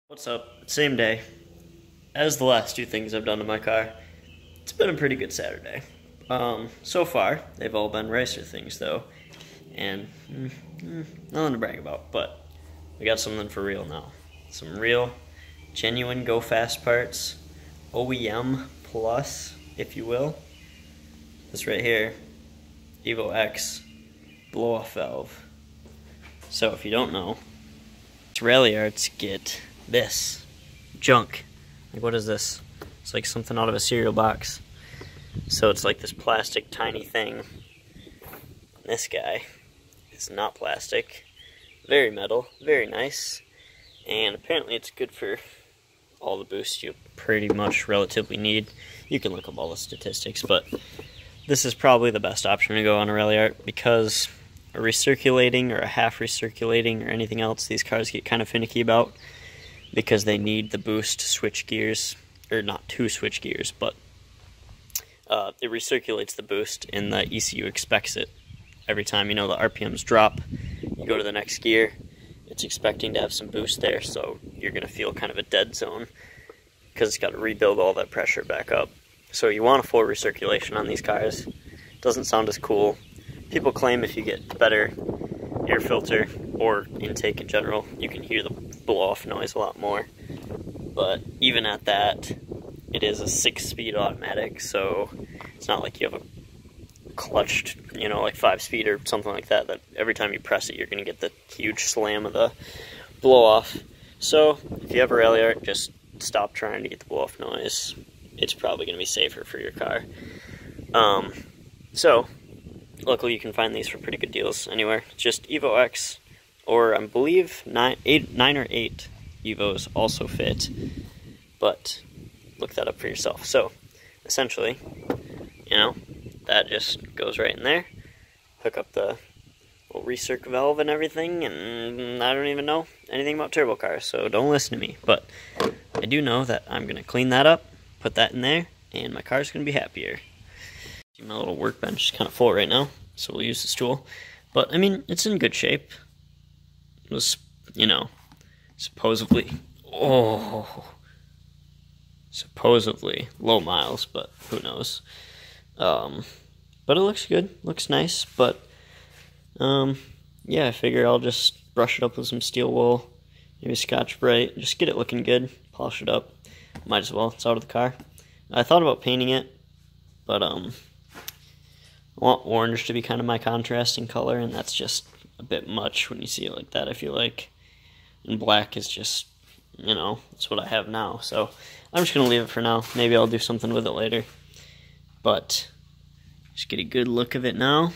What's up? Same day as the last two things I've done to my car. It's been a pretty good Saturday. So far, they've all been racer things though, and nothing to brag about, but we got something for real now. Some real, genuine go fast parts, OEM plus, if you will. This right here, Evo X blow-off valve. So if you don't know, Ralliarts get this junk. Like, what is this? It's like something out of a cereal box. So it's like this plastic tiny thing. This guy is not plastic. Very metal, very nice. And apparently it's good for all the boosts you pretty much relatively need. You can look up all the statistics, but this is probably the best option to go on a Ralliart, because a recirculating or a half recirculating or anything else, these cars get kind of finicky about, because they need the boost to switch gears, or not to switch gears, but it recirculates the boost and the ECU expects it. Every time, the RPMs drop, you go to the next gear, it's expecting to have some boost there, so you're going to feel kind of a dead zone because it's got to rebuild all that pressure back up. So you want a full recirculation on these cars. Doesn't sound as cool. People claim if you get better air filter or intake in general, you can hear the blow-off noise a lot more. But even at that, it is a 6-speed automatic, so it's not like you have a clutched, like 5-speed or something like that, that every time you press it, you're going to get the huge slam of the blow-off. So if you have a Ralliart, just stop trying to get the blow-off noise. It's probably going to be safer for your car. So luckily, you can find these for pretty good deals anywhere. It's just Evo X, or I believe 9 or 8 Evos also fit, but look that up for yourself. So essentially, that just goes right in there. Hook up the little recirc valve and everything, and I don't even know anything about turbo cars, so don't listen to me. But I do know that I'm going to clean that up, put that in there, and my car's going to be happier. My little workbench is kind of full right now, so we'll use this tool. But, it's in good shape. It was, supposedly low miles, but who knows. But it looks good, looks nice, but, yeah, I figure I'll just brush it up with some steel wool, maybe Scotch-Brite, just get it looking good, polish it up. Might as well, it's out of the car. I thought about painting it, but, I want orange to be kind of my contrasting color, and that's just a bit much when you see it like that, I feel like. And black is just, that's what I have now. So I'm just going to leave it for now. Maybe I'll do something with it later. But just get a good look of it now.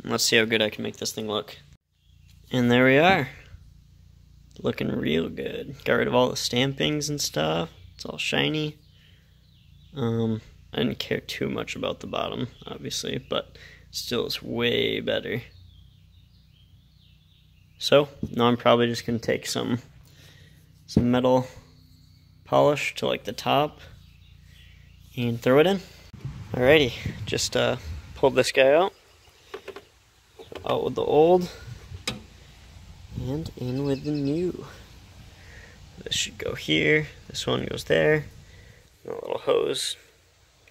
Let's see how good I can make this thing look. And there we are. Looking real good. Got rid of all the stampings and stuff. It's all shiny. I didn't care too much about the bottom, obviously, but still it's way better. So now I'm probably just gonna take some metal polish to like the top and throw it in. Alrighty, just pulled this guy out with the old. And in with the new. This should go here. This one goes there. And a little hose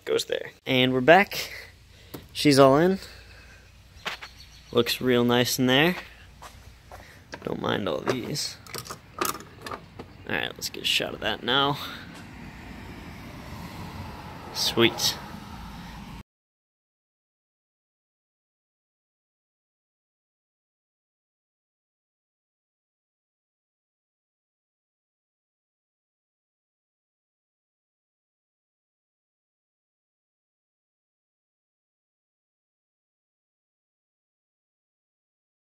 goes there. And we're back. She's all in. Looks real nice in there. Don't mind all these. Alright, let's get a shot of that now. Sweet.